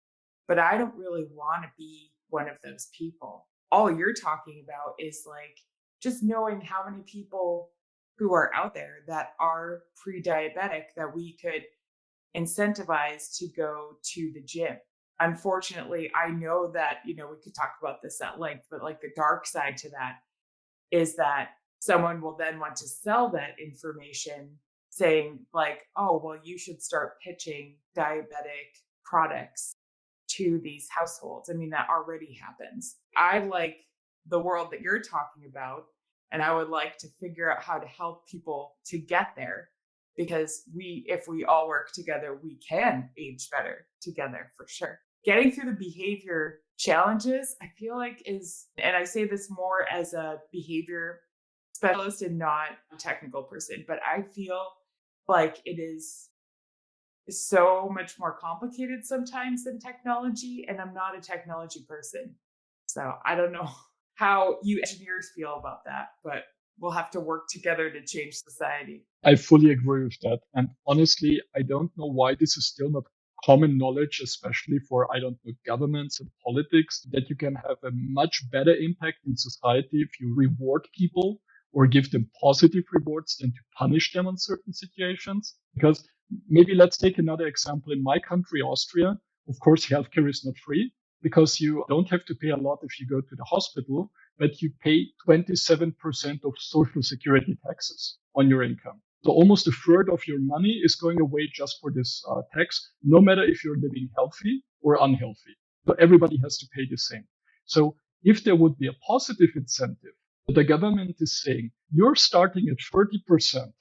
but I don't really want to be one of those people. All you're talking about is like just knowing how many people who are out there that are pre-diabetic that we could incentivize to go to the gym. Unfortunately, I know that, we could talk about this at length, but like the dark side to that is that someone will then want to sell that information saying like, oh, well, you should start pitching diabetic products to these households. I mean, that already happens. I like the world that you're talking about, and I would like to figure out how to help people to get there because if we all work together, we can age better together for sure. Getting through the behavior challenges, I feel like and I say this more as a behavior specialist and not a technical person, but I feel like it is so much more complicated sometimes than technology, and I'm not a technology person. So I don't know how you engineers feel about that, but we'll have to work together to change society. I fully agree with that. And honestly, I don't know why this is still not common knowledge, especially for, I don't know, governments and politics, that you can have a much better impact in society if you reward people or give them positive rewards than to punish them on certain situations. Because maybe let's take another example. In my country, Austria, of course, healthcare is not free because you don't have to pay a lot if you go to the hospital, but you pay 27% of social security taxes on your income. So almost a third of your money is going away just for this tax, no matter if you're living healthy or unhealthy. So everybody has to pay the same. So if there would be a positive incentive, the government is saying you're starting at 30%,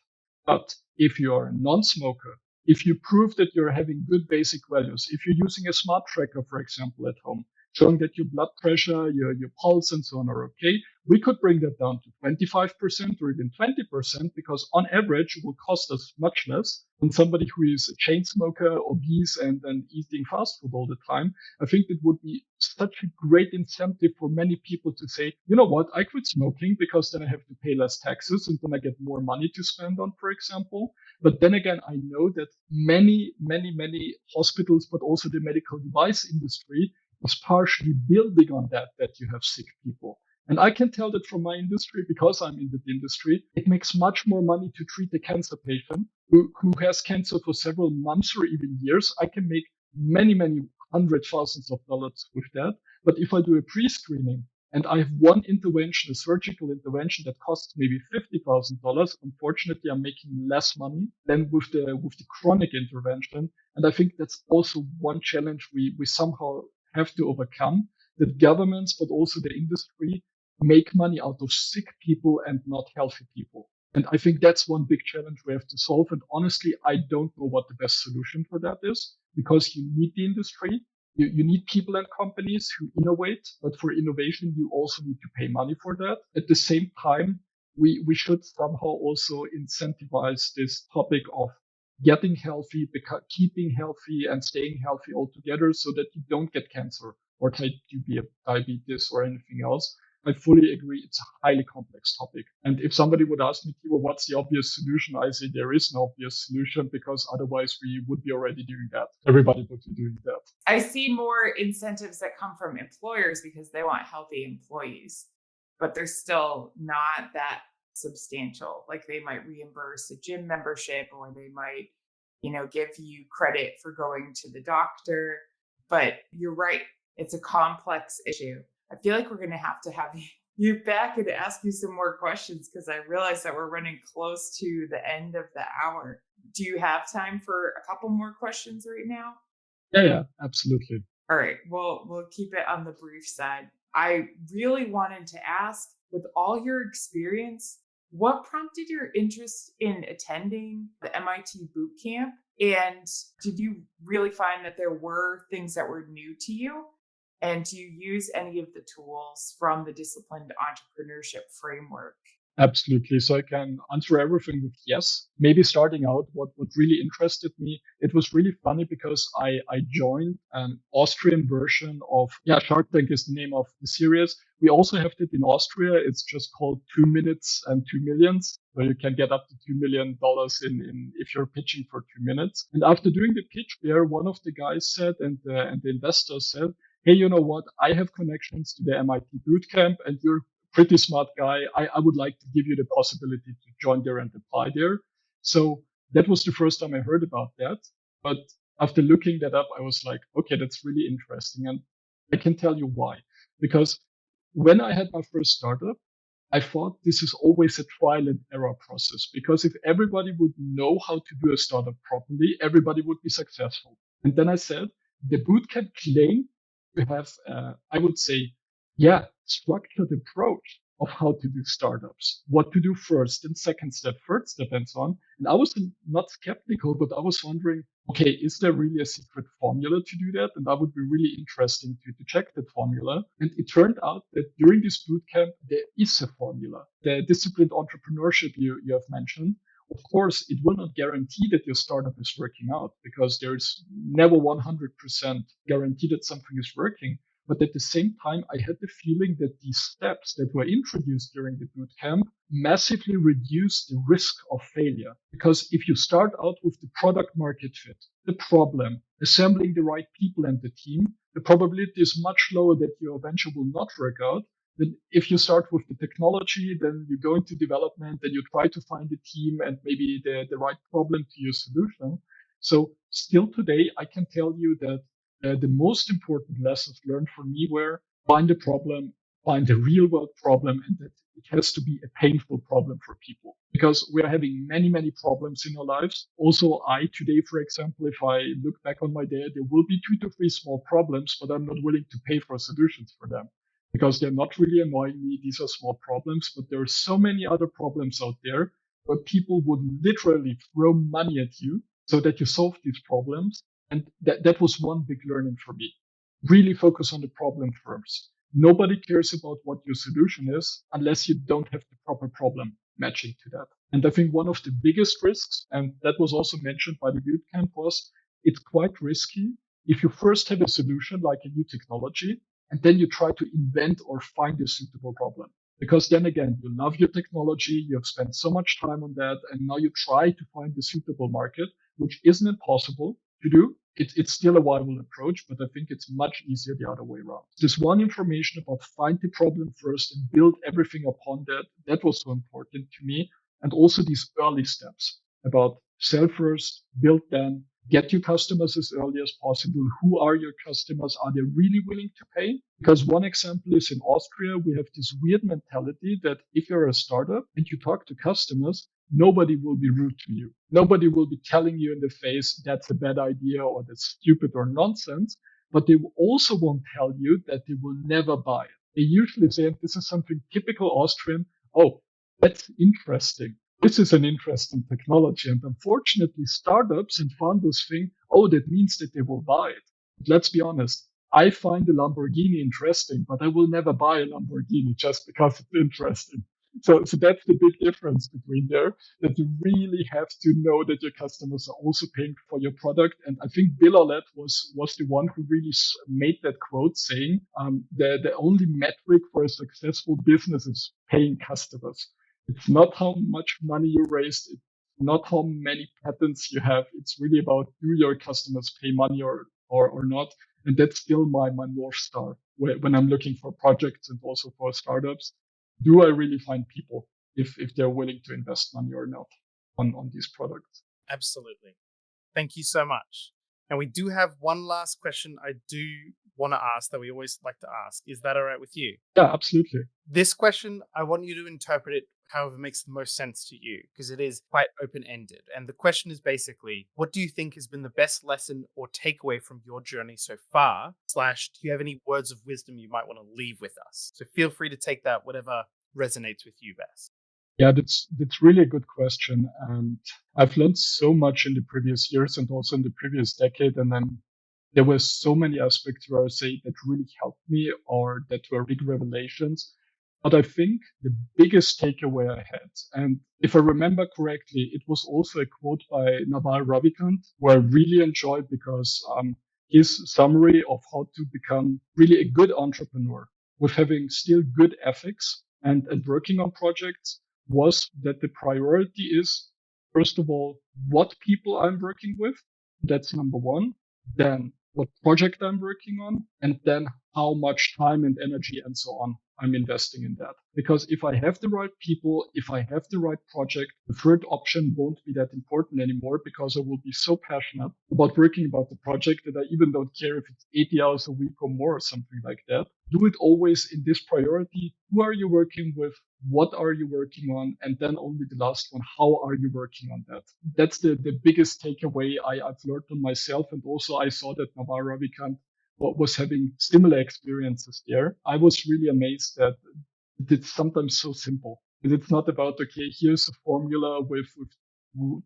but if you're a non-smoker, if you prove that you're having good basic values, if you're using a smart tracker, for example, at home, showing that your blood pressure, your pulse and so on are okay, we could bring that down to 25% or even 20% because on average it will cost us much less than somebody who is a chain smoker, obese and eating fast food all the time. I think it would be such a great incentive for many people to say, you know what, I quit smoking because then I have to pay less taxes and then I get more money to spend on, for example. But then again, I know that many hospitals, but also the medical device industry is partially building on that you have sick people. And I can tell that from my industry, because I'm in the industry, it makes much more money to treat a cancer patient who has cancer for several months or even years. I can make many hundred thousands of dollars with that. But if I do a pre-screening and I have one intervention, a surgical intervention that costs maybe $50,000, unfortunately, I'm making less money than with the chronic intervention. And I think that's also one challenge we somehow have to overcome, that governments, but also the industry make money out of sick people and not healthy people. And I think that's one big challenge we have to solve. And honestly, I don't know what the best solution for that is, because you need the industry. You need people and companies who innovate, but for innovation, you also need to pay money for that. At the same time, we should somehow also incentivize this topic of getting healthy, keeping healthy and staying healthy altogether so that you don't get cancer or type 2 diabetes or anything else. I fully agree. It's a highly complex topic. And if somebody would ask me, Tibor, what's the obvious solution? I say there is no obvious solution because otherwise we would be already doing that. Everybody would be doing that. I see more incentives that come from employers because they want healthy employees, but they're still not that substantial. Like they might reimburse a gym membership or they might, give you credit for going to the doctor. But you're right. It's a complex issue. I feel like we're going to have you back and ask you some more questions because I realize that we're running close to the end of the hour. Do you have time for a couple more questions right now? Yeah, absolutely. All right. Well, we'll keep it on the brief side. I really wanted to ask, with all your experience, what prompted your interest in attending the MIT boot camp? And did you really find that there were things that were new to you? And do you use any of the tools from the disciplined entrepreneurship framework? Absolutely. So I can answer everything with yes. Maybe starting out, what really interested me, it was really funny because I joined an Austrian version of, Shark Tank is the name of the series. We also have it in Austria. It's just called 2 minutes and 2 millions. So you can get up to $2 million in if you're pitching for 2 minutes. And after doing the pitch there, one of the guys said, and the investor said, hey, you know what? I have connections to the MIT bootcamp and you're pretty smart guy. I would like to give you the possibility to join there and apply there. So that was the first time I heard about that. But after looking that up, I was like, okay, that's really interesting. And I can tell you why. Because when I had my first startup, I thought this is always a trial and error process. Because if everybody would know how to do a startup properly, everybody would be successful. And then I said, the bootcamp claimed to have, I would say, structured approach of how to do startups, what to do first and second step, third step, and so on. And I was not skeptical, but I was wondering, okay, is there really a secret formula to do that? And that would be really interesting to check that formula. And it turned out that during this bootcamp, there is a formula. The disciplined entrepreneurship you have mentioned, of course, it will not guarantee that your startup is working out because there's never 100% guarantee that something is working. But at the same time, I had the feeling that these steps that were introduced during the bootcamp massively reduced the risk of failure. Because if you start out with the product market fit, the problem, assembling the right people and the team, the probability is much lower that your venture will not work out. Then if you start with the technology, then you go into development, then you try to find a team and maybe the right problem to your solution. So still today, I can tell you that the most important lessons learned for me were find a problem, find a real world problem, and that it has to be a painful problem for people because we are having many problems in our lives. Also, I today, for example, if I look back on my day, there will be 2 to 3 small problems, but I'm not willing to pay for solutions for them. because they're not really annoying me. These are small problems, but there are so many other problems out there where people would literally throw money at you so that you solve these problems. And that was one big learning for me. Really focus on the problem first. Nobody cares about what your solution is unless you don't have the proper problem matching to that. And I think one of the biggest risks, and that was also mentioned by the boot camp, was it's quite risky if you first have a solution like a new technology and then you try to invent or find a suitable problem. Because then again, you love your technology, you have spent so much time on that, and now you try to find a suitable market, which isn't impossible to do. It's still a viable approach, but I think it's much easier the other way around. This one information about find the problem first and build everything upon that, that was so important to me. And also these early steps about sell first, build then, get your customers as early as possible. Who are your customers? Are they really willing to pay? Because one example is in Austria, we have this weird mentality that if you're a startup and you talk to customers, nobody will be rude to you. Nobody will be telling you in the face that's a bad idea or that's stupid or nonsense. But they also won't tell you that they will never buy it. They usually say, and this is something typical Austrian, oh, that's interesting. This is an interesting technology. And unfortunately, startups and founders think, oh, that means that they will buy it. But let's be honest. I find a Lamborghini interesting, but I will never buy a Lamborghini just because it's interesting. So that's the big difference between there, that you really have to know that your customers are also paying for your product. And I think Bill Olet was the one who really made that quote saying, the only metric for a successful business is paying customers. It's not how much money you raised. It's not how many patents you have. It's really about do your customers pay money or not. And that's still my North Star when I'm looking for projects and also for startups. Do I really find people if they're willing to invest money or not on these products? Absolutely. Thank you so much. And we do have one last question I do want to ask that we always like to ask. Is that all right with you? Yeah, absolutely. This question, I want you to interpret it however makes the most sense to you, because it is quite open-ended. And the question is basically, what do you think has been the best lesson or takeaway from your journey so far? / do you have any words of wisdom you might want to leave with us? So feel free to take that, whatever resonates with you best. Yeah, that's really a good question. And I've learned so much in the previous years and also in the previous decade. And then there were so many aspects where I say that really helped me or that were big revelations. But I think the biggest takeaway I had, and if I remember correctly, it was also a quote by Naval Ravikant, who I really enjoyed because his summary of how to become really a good entrepreneur with having still good ethics and working on projects was that the priority is, first of all, what people I'm working with. That's number one. Then what project I'm working on, and then how much time and energy and so on I'm investing in that. Because if I have the right people, if I have the right project, the third option won't be that important anymore because I will be so passionate about working about the project that I even don't care if it's 80 hours a week or more or something like that. Do it always in this priority. Who are you working with? What are you working on? And then only the last one, how are you working on that? That's the biggest takeaway I've learned on myself. And also I saw that Navar Ravikant was having similar experiences there. I was really amazed that it's sometimes so simple. It's not about, okay, here's a formula with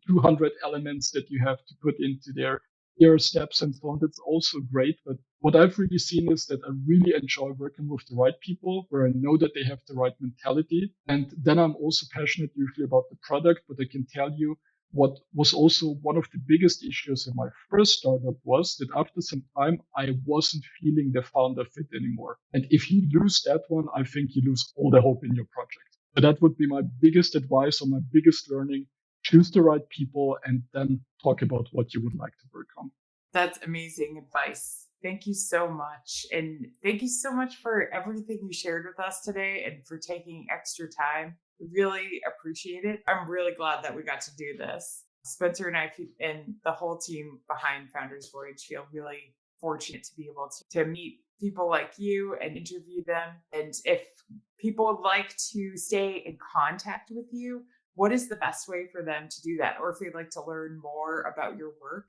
200 elements that you have to put into there. Here are steps and so on. That's also great. But what I've really seen is that I really enjoy working with the right people where I know that they have the right mentality. And then I'm also passionate usually about the product, but I can tell you what was also one of the biggest issues in my first startup was that after some time, I wasn't feeling the founder fit anymore. And if you lose that one, I think you lose all the hope in your project. So that would be my biggest advice or my biggest learning. Choose the right people and then talk about what you would like to work on. That's amazing advice. Thank you so much. And thank you so much for everything you shared with us today and for taking extra time. We really appreciate it. I'm really glad that we got to do this. Spencer and I and the whole team behind Founders Voyage feel really fortunate to be able to meet people like you and interview them. And if people would like to stay in contact with you, what is the best way for them to do that? Or if they'd like to learn more about your work?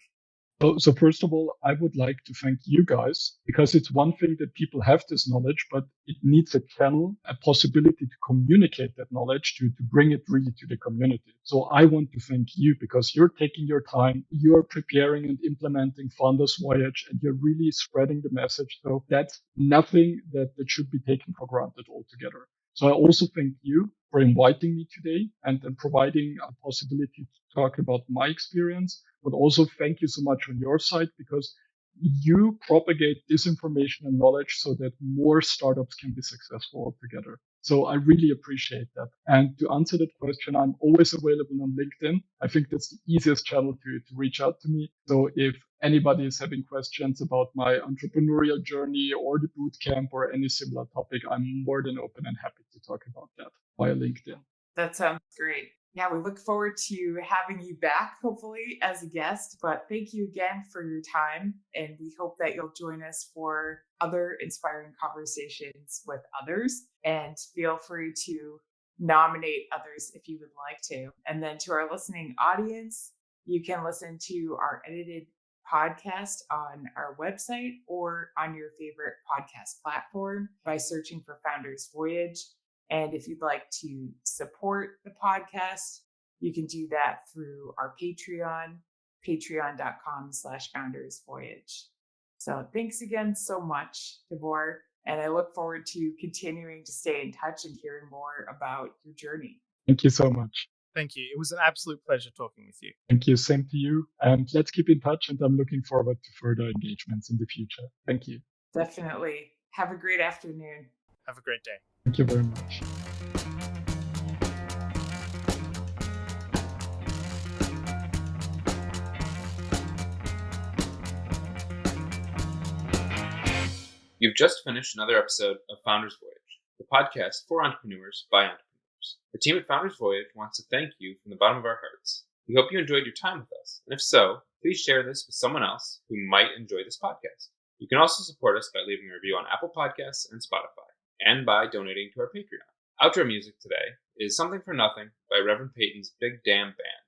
So first of all, I would like to thank you guys because it's one thing that people have this knowledge, but it needs a channel, a possibility to communicate that knowledge to bring it really to the community. So I want to thank you because you're taking your time, you're preparing and implementing Founders Voyage, and you're really spreading the message. So that's nothing that should be taken for granted altogether. So I also thank you for inviting me today and providing a possibility to talk about my experience. But also thank you so much on your side because you propagate this information and knowledge so that more startups can be successful altogether. So I really appreciate that. And to answer that question, I'm always available on LinkedIn. I think that's the easiest channel to reach out to me. So if anybody is having questions about my entrepreneurial journey or the bootcamp or any similar topic, I'm more than open and happy to talk about that via LinkedIn. That sounds great. Yeah, we look forward to having you back, hopefully, as a guest. But thank you again for your time. And we hope that you'll join us for other inspiring conversations with others. And feel free to nominate others if you would like to. And then to our listening audience, you can listen to our edited podcast on our website or on your favorite podcast platform by searching for Founders Voyage. And if you'd like to support the podcast, you can do that through our Patreon, patreon.com/foundersvoyage. So thanks again so much, Tibor. And I look forward to continuing to stay in touch and hearing more about your journey. Thank you so much. Thank you. It was an absolute pleasure talking with you. Thank you. Same to you. And let's keep in touch. And I'm looking forward to further engagements in the future. Thank you. Definitely. Have a great afternoon. Have a great day. Thank you very much. You've just finished another episode of Founders Voyage, the podcast for entrepreneurs by entrepreneurs. The team at Founders Voyage wants to thank you from the bottom of our hearts. We hope you enjoyed your time with us, and if so, please share this with someone else who might enjoy this podcast. You can also support us by leaving a review on Apple Podcasts and Spotify, and by donating to our Patreon. Outro music today is Something for Nothing by Reverend Peyton's Big Damn Band.